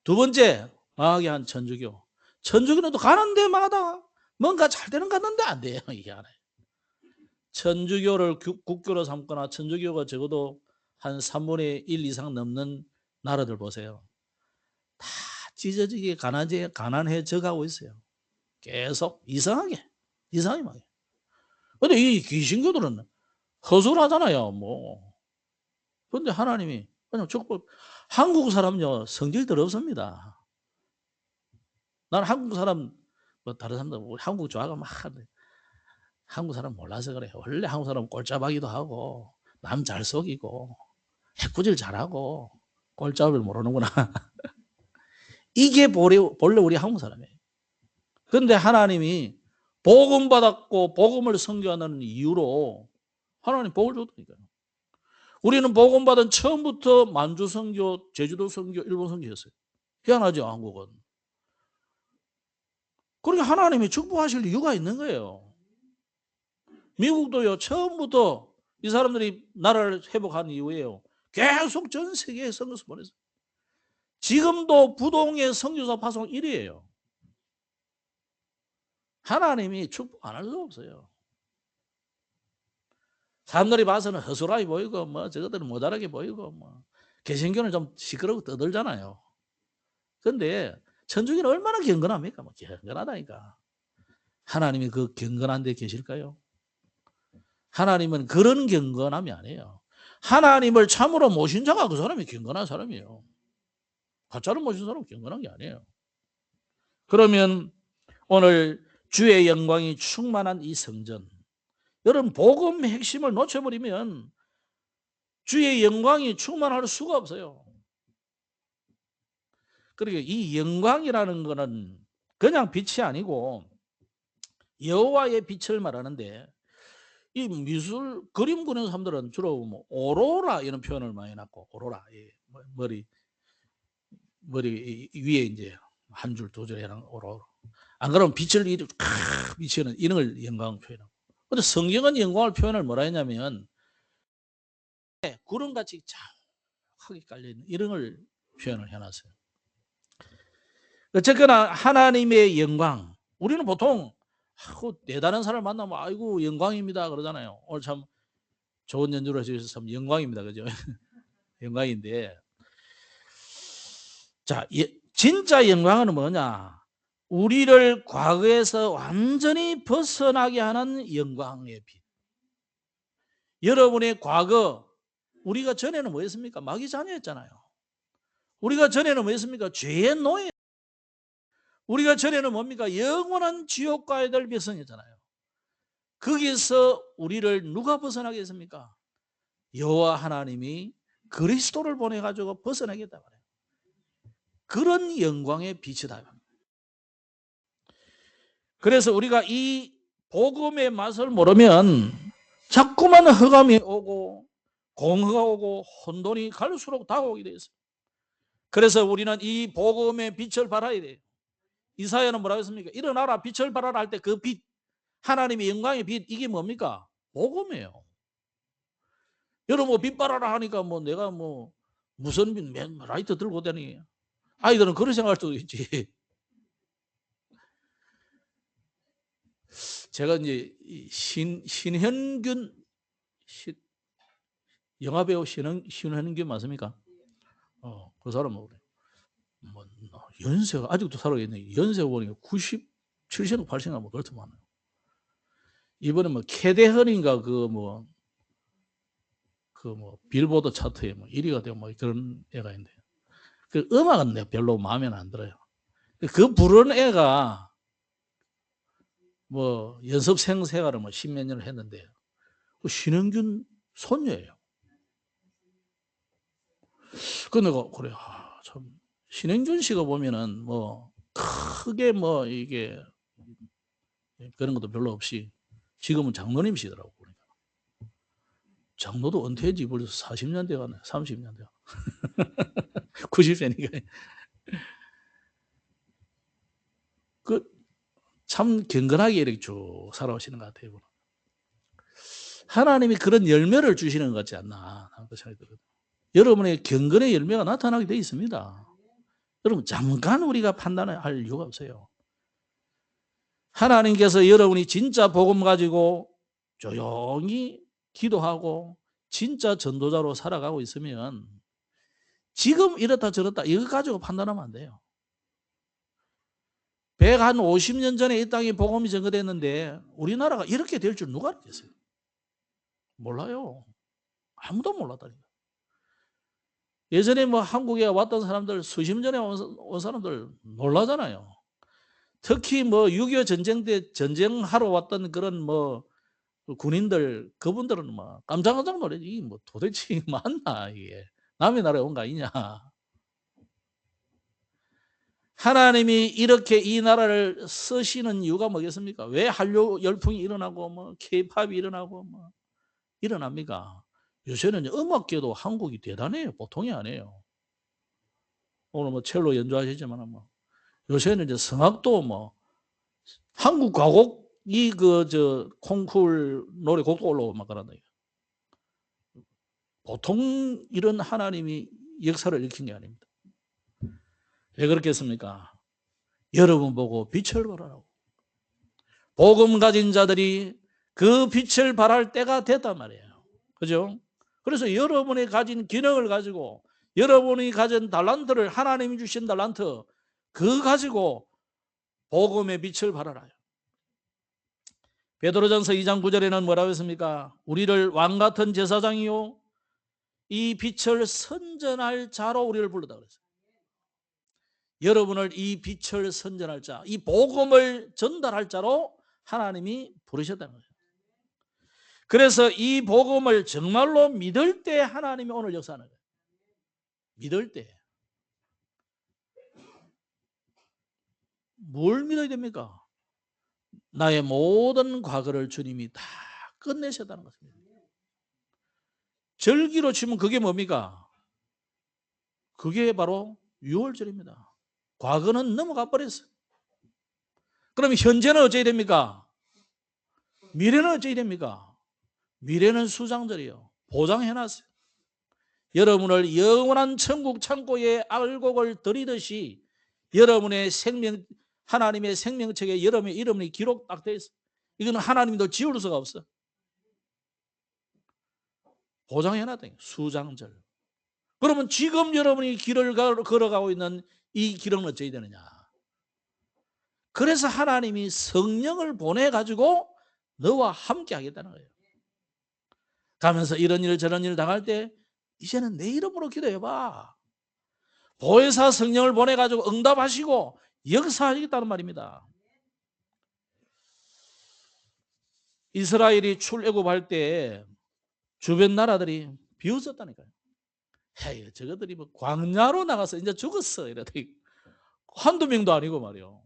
두 번째 망하게 한 천주교. 천주교는 또 가는 데마다 뭔가 잘 되는 것 같는데 안 돼요. 이게 하나예요. 천주교를 국교로 삼거나 천주교가 적어도 한 3분의 1 이상 넘는 나라들 보세요. 다 찢어지게 가난해져 가고 있어요. 계속 이상하게 망해요. 근데 이 귀신교들은 허술하잖아요. 뭐. 근데 하나님이 그냥 축복. 한국 사람요, 성질들 없습니다. 난 한국 사람, 뭐 다른 사람들 우리 한국 좋아하고 막 하는데 한국 사람 몰라서 그래요. 원래 한국 사람 꼴짜박이도 하고 남 잘 속이고 해꾸질 잘하고 꼴짜를 모르는구나. 이게 본래 우리 한국 사람이에요. 그런데 하나님이 복음 받았고 복음을 선교하는 이유로 하나님 복을 줬다니까요. 우리는 복음 받은 처음부터 만주 선교, 제주도 선교, 일본 선교였어요. 희한하죠, 한국은. 그러니까 하나님이 축복하실 이유가 있는 거예요. 미국도요, 처음부터 이 사람들이 나라를 회복한 이후에요, 계속 전 세계에 선교사 보냈어요. 지금도 부동의 선교사 파송 1위예요. 하나님이 축복 안 할 수 없어요. 사람들이 봐서는 허술하게 보이고 뭐 저것들은 모자라게 보이고 뭐 개신교는 좀 시끄럽고 떠들잖아요. 그런데 천주교는 얼마나 경건합니까? 뭐 경건하다니까. 하나님이 그 경건한 데 계실까요? 하나님은 그런 경건함이 아니에요. 하나님을 참으로 모신 자가 그 사람이 경건한 사람이에요. 가짜로 모신 사람은 경건한 게 아니에요. 그러면 오늘 주의 영광이 충만한 이 성전, 여러분 복음의 핵심을 놓쳐버리면 주의 영광이 충만할 수가 없어요. 그러니까 이 영광이라는 것은 그냥 빛이 아니고 여호와의 빛을 말하는데, 이 미술 그림 그리는 사람들은 주로 뭐 오로라 이런 표현을 많이 놨고, 오로라, 머리 위에 이제 한 줄 두 줄 해놓은 오로라. 안 그러면 빛을 비치는 이런 걸 영광을 표현하고. 근데 성경은 영광을 표현을 뭐라 했냐면 구름같이 쫙하게 깔려있는 이런 걸 표현을 해놨어요. 어쨌거나 하나님의 영광, 우리는 보통 대단한 사람을 만나면 아이고 영광입니다 그러잖아요. 오늘 참 좋은 연주를 해주셔서 참 영광입니다, 그죠? 영광인데, 자, 진짜 영광은 뭐냐? 우리를 과거에서 완전히 벗어나게 하는 영광의 빛. 여러분의 과거, 우리가 전에는 뭐였습니까? 마귀 자녀였잖아요. 우리가 전에는 뭐였습니까? 죄의 노예. 우리가 전에는 뭡니까? 영원한 지옥 가야 될 백성이잖아요. 거기서 우리를 누가 벗어나게 했습니까? 여호와 하나님이 그리스도를 보내가지고 벗어나겠다 말해요. 그런 영광의 빛이다. 그래서 우리가 이 복음의 맛을 모르면 자꾸만 흑암이 오고 공허가 오고 혼돈이 갈수록 다가오게 돼 있어요. 그래서 우리는 이 복음의 빛을 발하야 돼요. 이사야는 뭐라고 했습니까? 일어나라 빛을 발하라 할 때 그 빛, 하나님의 영광의 빛, 이게 뭡니까? 복음이에요. 여러분 뭐 빛 발하라 하니까 뭐 내가 뭐 무슨 빛, 라이트 들고 다니. 아이들은 그런 생각할 수도 있지. 제가 이제 신현균 영화배우 신현균 맞습니까? 그 사람은 뭐 연세가 아직도 살아있네. 연세가 보니까 90, 70, 80인가 뭐 그렇더만. 이번에 뭐 캐대헌인가 그 빌보드 차트에 뭐 1위가 되고 뭐 그런 애가 있는데 그 음악은 내가 별로 마음에 안 들어요. 그 부른 애가 뭐 연습생 생활을 뭐 10몇 년을 했는데 그 신현균 손녀예요. 그 내가 그래 참 신현균 씨가 보면은 뭐 크게 뭐 이게 그런 것도 별로 없이 지금은 장로님이시더라고. 그러니까. 장로도 은퇴한 지 벌써 40년 돼가네. 30년 돼가. 90세니까. 참 경건하게 이렇게 쭉 살아오시는 것 같아요. 하나님이 그런 열매를 주시는 것 같지 않나 하는 생각이 들어요. 여러분의 경건의 열매가 나타나게 되어 있습니다. 여러분 잠깐 우리가 판단할 이유가 없어요. 하나님께서 여러분이 진짜 복음 가지고 조용히 기도하고 진짜 전도자로 살아가고 있으면 지금 이렇다 저렇다 이거 가지고 판단하면 안 돼요. 150년 전에 이 땅에 복음이 전거됐는데 우리나라가 이렇게 될 줄 누가 알겠어요? 몰라요. 아무도 몰랐다니까. 예전에 뭐 한국에 왔던 사람들 수십 년 전에 온 사람들 놀라잖아요. 특히 뭐 6.25 전쟁 때 전쟁하러 왔던 그런 뭐 군인들 그분들은 뭐 깜짝깜짝 놀라지. 이게 뭐 도대체 맞나 이게 남의 나라에 온 거 아니냐. 하나님이 이렇게 이 나라를 쓰시는 이유가 뭐겠습니까? 왜 한류 열풍이 일어나고 뭐 K-팝이 일어나고 뭐 일어납니까? 요새는 음악계도 한국이 대단해요. 보통이 아니에요. 오늘 뭐 첼로 연주하시지만 뭐 요새는 이제 성악도 뭐 한국 가곡이 콩쿨 노래곡도 올라오고 막 그런다. 보통 이런 하나님이 역사를 일으킨 게 아닙니다. 왜 그렇겠습니까? 여러분 보고 빛을 발하라고. 복음 가진 자들이 그 빛을 발할 때가 됐단 말이에요. 그죠? 그래서 여러분이 가진 기능을 가지고 여러분이 가진 달란트를 하나님이 주신 달란트 그거 가지고 복음의 빛을 발하라요. 베드로전서 2장 9절에는 뭐라고 했습니까? 우리를 왕같은 제사장이요 이 빛을 선전할 자로 우리를 불렀다 그랬어요. 여러분을 이 빛을 선전할 자, 이 복음을 전달할 자로 하나님이 부르셨다는 거예요. 그래서 이 복음을 정말로 믿을 때 하나님이 오늘 역사하는 거예요. 믿을 때. 뭘 믿어야 됩니까? 나의 모든 과거를 주님이 다 끝내셨다는 것입니다. 절기로 치면 그게 뭡니까? 그게 바로 유월절입니다. 과거는 넘어가 버렸어요. 그럼 현재는 어찌해야 됩니까? 미래는 어찌해야 됩니까? 미래는 수장절이에요. 보장해놨어요. 여러분을 영원한 천국 창고에 알곡을 들이듯이 여러분의 생명, 하나님의 생명책에 여러분의 이름이 기록 딱 돼 있어요. 이거는 하나님도 지울 수가 없어. 보장해놨다. 수장절. 그러면 지금 여러분이 길을 걸어가고 있는 이 길은 어찌해야 되느냐? 그래서 하나님이 성령을 보내가지고 너와 함께 하겠다는 거예요. 가면서 이런 일 저런 일 당할 때 이제는 내 이름으로 기도해봐. 보혜사 성령을 보내가지고 응답하시고 역사하시겠다는 말입니다. 이스라엘이 출애굽할 때 주변 나라들이 비웃었다니까요. 헤이, 저것들이 뭐 광야로 나가서 이제 죽었어. 이러더니 한두 명도 아니고 말이요.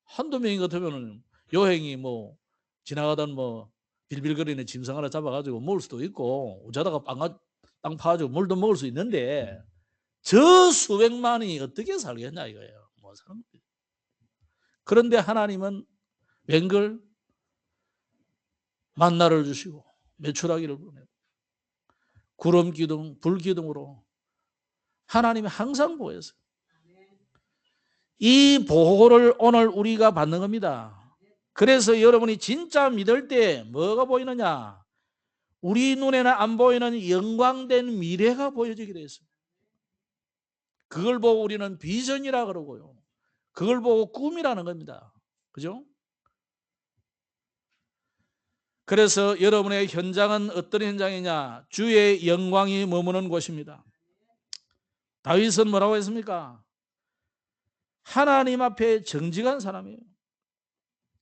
한두 명이 같으면 요행이 뭐 지나가던 뭐 빌빌거리는 짐승 하나 잡아가지고 먹을 수도 있고 우자다가 땅 파가지고 물도 먹을 수 있는데 저 수백만이 어떻게 살겠냐 이거예요. 뭐 사는 거예요. 그런데 하나님은 웬걸 만나를 주시고 메추라기를 보내고 구름 기둥, 불 기둥으로 하나님이 항상 보였어요. 이 보호를 오늘 우리가 받는 겁니다. 그래서 여러분이 진짜 믿을 때 뭐가 보이느냐? 우리 눈에는 안 보이는 영광된 미래가 보여지게 되었어요. 그걸 보고 우리는 비전이라 그러고요. 그걸 보고 꿈이라는 겁니다. 그죠? 그래서 여러분의 현장은 어떤 현장이냐? 주의 영광이 머무는 곳입니다. 다윗은 뭐라고 했습니까? 하나님 앞에 정직한 사람이에요.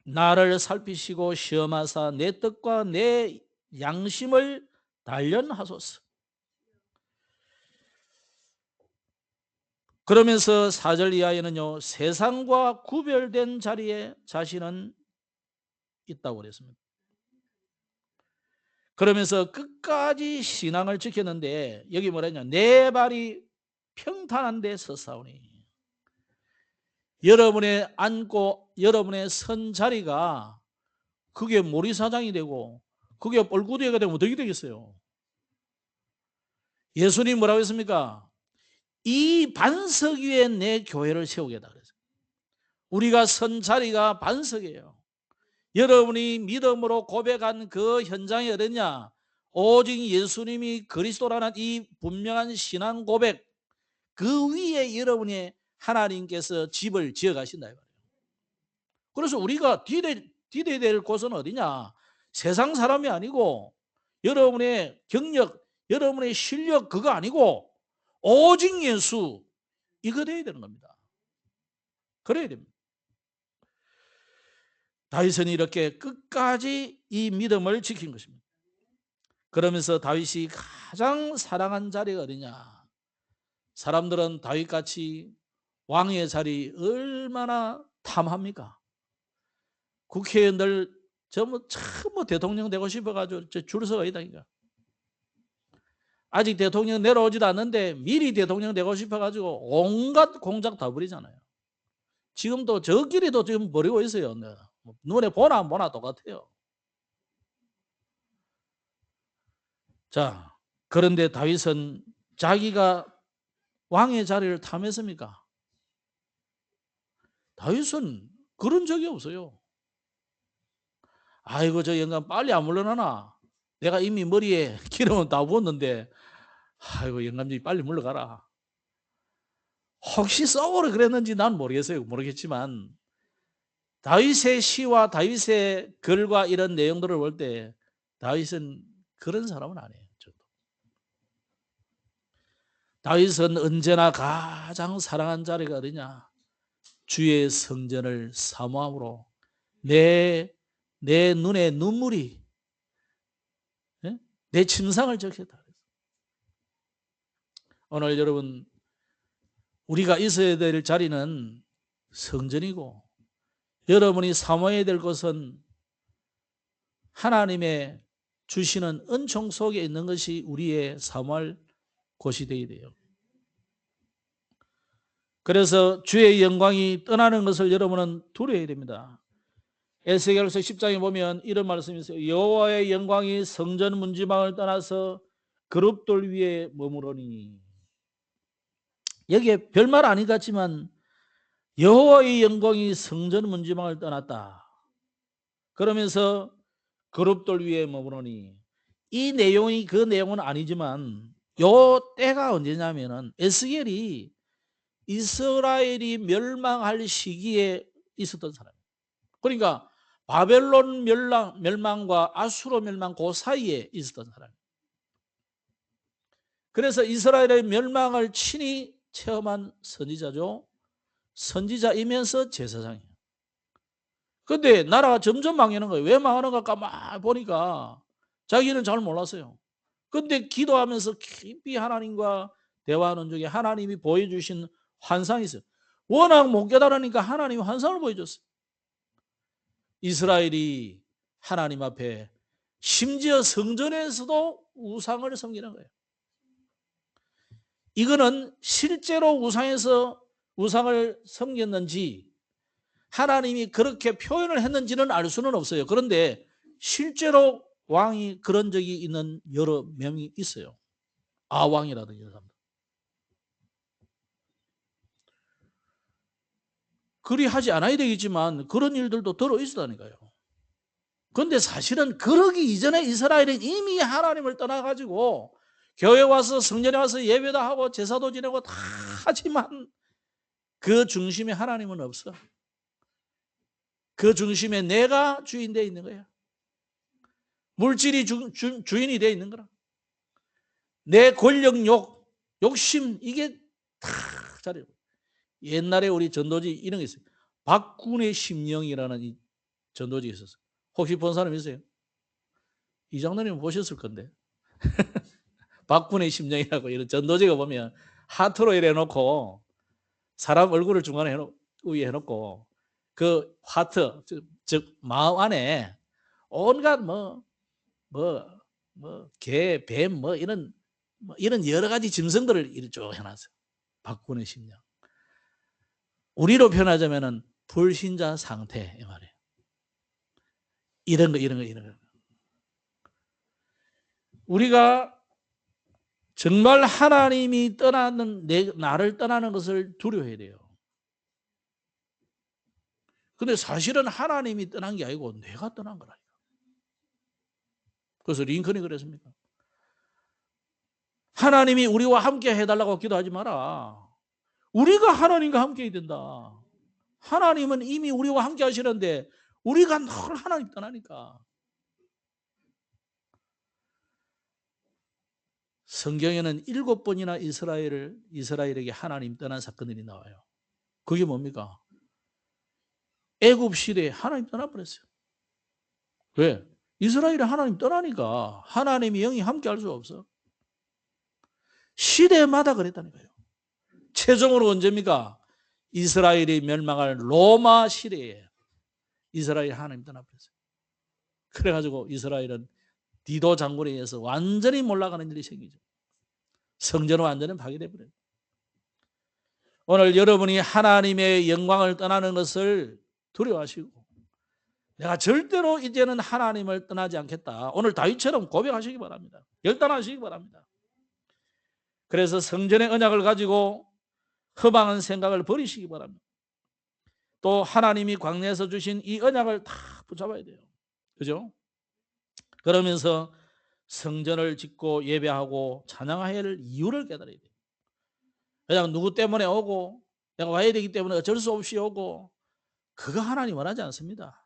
나를 살피시고 시험하사 내 뜻과 내 양심을 단련하소서. 그러면서 4절 이하에는요, 세상과 구별된 자리에 자신은 있다고 그랬습니다. 그러면서 끝까지 신앙을 지켰는데 여기 뭐랬냐? 내 발이 평탄한 데 서사오니. 여러분의 앉고 여러분의 선 자리가 그게 모리사장이 되고 그게 뻘구덩이가 되면 어떻게 되겠어요? 예수님 뭐라고 했습니까? 이 반석 위에 내 교회를 세우겠다 그랬어요. 우리가 선 자리가 반석이에요. 여러분이 믿음으로 고백한 그 현장이 어디냐? 오직 예수님이 그리스도라는 이 분명한 신앙 고백, 그 위에 여러분이 하나님께서 집을 지어 가신다. 그래서 우리가 디뎌야 될 곳은 어디냐? 세상 사람이 아니고 여러분의 경력, 여러분의 실력 그거 아니고 오직 예수, 이거 돼야 되는 겁니다. 그래야 됩니다. 다윗은 이렇게 끝까지 이 믿음을 지킨 것입니다. 그러면서 다윗이 가장 사랑한 자리가 어디냐? 사람들은 다윗같이 왕의 자리 얼마나 탐합니까? 국회의원들 전부 참 대통령 되고 싶어가지고 줄 서가 있다니까. 아직 대통령 내려오지도 않는데 미리 대통령 되고 싶어가지고 온갖 공작 다 부리잖아요. 지금도 저끼리도 지금 버리고 있어요. 눈에 보나 안 보나 똑같아요. 자, 그런데 다윗은 자기가 왕의 자리를 탐했습니까? 다윗은 그런 적이 없어요. 아이고 저 영감 빨리 안 물러나나? 내가 이미 머리에 기름은 다 부었는데 아이고 영감님 빨리 물러가라. 혹시 싸우려 그랬는지 난 모르겠어요. 모르겠지만 다윗의 시와 다윗의 글과 이런 내용들을 볼 때 다윗은 그런 사람은 아니에요. 다윗은 언제나 가장 사랑한 자리가 어디냐? 주의 성전을 사모함으로 내 눈에 눈물이 내 침상을 적셨다. 오늘 여러분 우리가 있어야 될 자리는 성전이고 여러분이 사모해야 될 것은 하나님의 주시는 은총 속에 있는 것이 우리의 사모할 곳이 되어야 돼요. 그래서 주의 영광이 떠나는 것을 여러분은 두려워해야 됩니다. 에스겔서 10장에 보면 이런 말씀이 있어요. 여호와의 영광이 성전 문지방을 떠나서 그룹돌 위에 머무르니. 여기에 별말 아닌 것 같지만 여호와의 영광이 성전 문지방을 떠났다. 그러면서 그룹돌 위에 머무르니. 이 내용이 그 내용은 아니지만 요 때가 언제냐면은 에스겔이 이스라엘이 멸망할 시기에 있었던 사람이에요. 그러니까 바벨론 멸망과 아수르 멸망 그 사이에 있었던 사람이에요. 그래서 이스라엘의 멸망을 친히 체험한 선지자죠. 선지자이면서 제사장이에요. 그런데 나라가 점점 망하는 거예요. 왜 망하는가 가만 보니까 자기는 잘 몰랐어요. 그런데 기도하면서 깊이 하나님과 대화하는 중에 하나님이 보여주신 환상이 있어요. 워낙 못 깨달으니까 하나님이 환상을 보여줬어요. 이스라엘이 하나님 앞에 심지어 성전에서도 우상을 섬기는 거예요. 이거는 실제로 우상을 섬겼는지 하나님이 그렇게 표현을 했는지는 알 수는 없어요. 그런데 실제로 왕이 그런 적이 있는 여러 명이 있어요. 아왕이라든지 이런 사람들. 그리 하지 않아야 되겠지만 그런 일들도 들어있었다니까요. 그런데 사실은 그러기 이전에 이스라엘은 이미 하나님을 떠나가지고 교회 와서 성전에 와서 예배도 하고 제사도 지내고 다 하지만 그 중심에 하나님은 없어. 그 중심에 내가 주인 되어 있는 거야. 물질이 주인이 되어 있는 거라. 내 권력욕, 욕심 이게 다 잘해요. 옛날에 우리 전도지 이런 게 있어요. 박군의 심령이라는 이 전도지가 있었어요. 혹시 본 사람 있어요? 이 장로님 보셨을 건데. 박군의 심령이라고 이런 전도지가 보면 하트로 이래 놓고 사람 얼굴을 중간에 위에 해놓고 그 하트, 즉 마음 안에 온갖 개, 뱀 이런 여러 가지 짐승들을 이렇게 쭉 해놨어요. 박군의 심령. 우리로 표현하자면은 불신자 상태 이 말이에요. 이런 거. 우리가 정말 하나님이 나를 떠나는 것을 두려워해야 돼요. 근데 사실은 하나님이 떠난 게 아니고 내가 떠난 거라니까. 그래서 링컨이 그랬습니까? 하나님이 우리와 함께 해달라고 기도하지 마라. 우리가 하나님과 함께 해야 된다. 하나님은 이미 우리와 함께 하시는데 우리가 늘 하나님 떠나니까. 성경에는 7번이나 이스라엘에게 하나님 떠난 사건들이 나와요. 그게 뭡니까? 애굽 시대에 하나님 떠나버렸어요. 왜? 이스라엘이 하나님 떠나니까 하나님이 영이 함께 할 수 없어. 시대마다 그랬다니까요. 최종으로 언제입니까? 이스라엘이 멸망할 로마 시대에 이스라엘이 하나님 떠나버렸어요. 그래가지고 이스라엘은 디도 장군에 의해서 완전히 몰락하는 일이 생기죠. 성전은 완전히 파괴되어버려요. 오늘 여러분이 하나님의 영광을 떠나는 것을 두려워하시고 내가 절대로 이제는 하나님을 떠나지 않겠다. 오늘 다윗처럼 고백하시기 바랍니다. 결단하시기 바랍니다. 그래서 성전의 언약을 가지고 허망한 생각을 버리시기 바랍니다. 또 하나님이 광야에서 주신 이 언약을 다 붙잡아야 돼요. 그죠? 그러면서 성전을 짓고 예배하고 찬양해야 할 이유를 깨달아야 돼요. 그냥 누구 때문에 오고 내가 와야 되기 때문에 어쩔 수 없이 오고 그거 하나님 원하지 않습니다.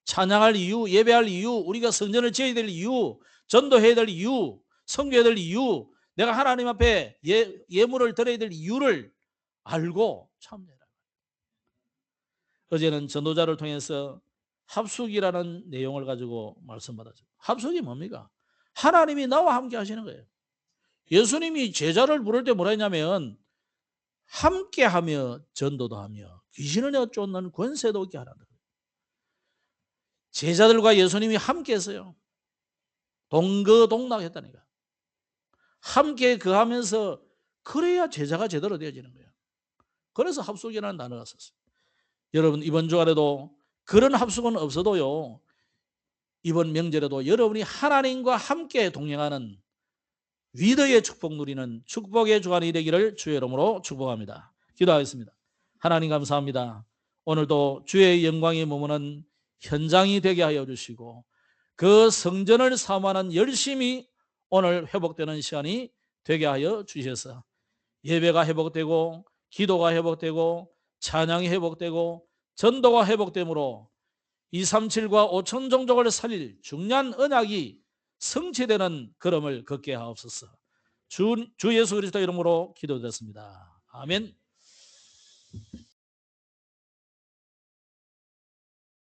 찬양할 이유, 예배할 이유, 우리가 성전을 지어야 될 이유, 전도해야 될 이유, 섬겨야 될 이유, 내가 하나님 앞에 예물을 드려야 될 이유를 알고 참여해라. 어제는 전도자를 통해서 합숙이라는 내용을 가지고 말씀받았죠. 합숙이 뭡니까? 하나님이 나와 함께 하시는 거예요. 예수님이 제자를 부를 때 뭐라 했냐면 함께하며 전도도 하며 귀신을 내쫓는 권세도 있게 하라는 거예요. 제자들과 예수님이 함께 했어요. 동거동락했다니까. 함께 거하면서 그래야 제자가 제대로 되어지는 거예요. 그래서 합숙이라는 단어가 썼어요. 여러분 이번 주간에도 그런 합숙은 없어도요. 이번 명절에도 여러분이 하나님과 함께 동행하는 위대의 축복 누리는 축복의 주간이 되기를 주의 이름으로 축복합니다. 기도하겠습니다. 하나님 감사합니다. 오늘도 주의 영광이 머무는 현장이 되게 하여 주시고 그 성전을 사모하는 열심이 오늘 회복되는 시간이 되게 하여 주셔서 예배가 회복되고 기도가 회복되고 찬양이 회복되고 전도가 회복되므로 237과 5천 종족을 살릴 중요한 언약이 성취되는 걸음을 걷게 하옵소서. 주 예수 그리스도 이름으로 기도드렸습니다. 아멘.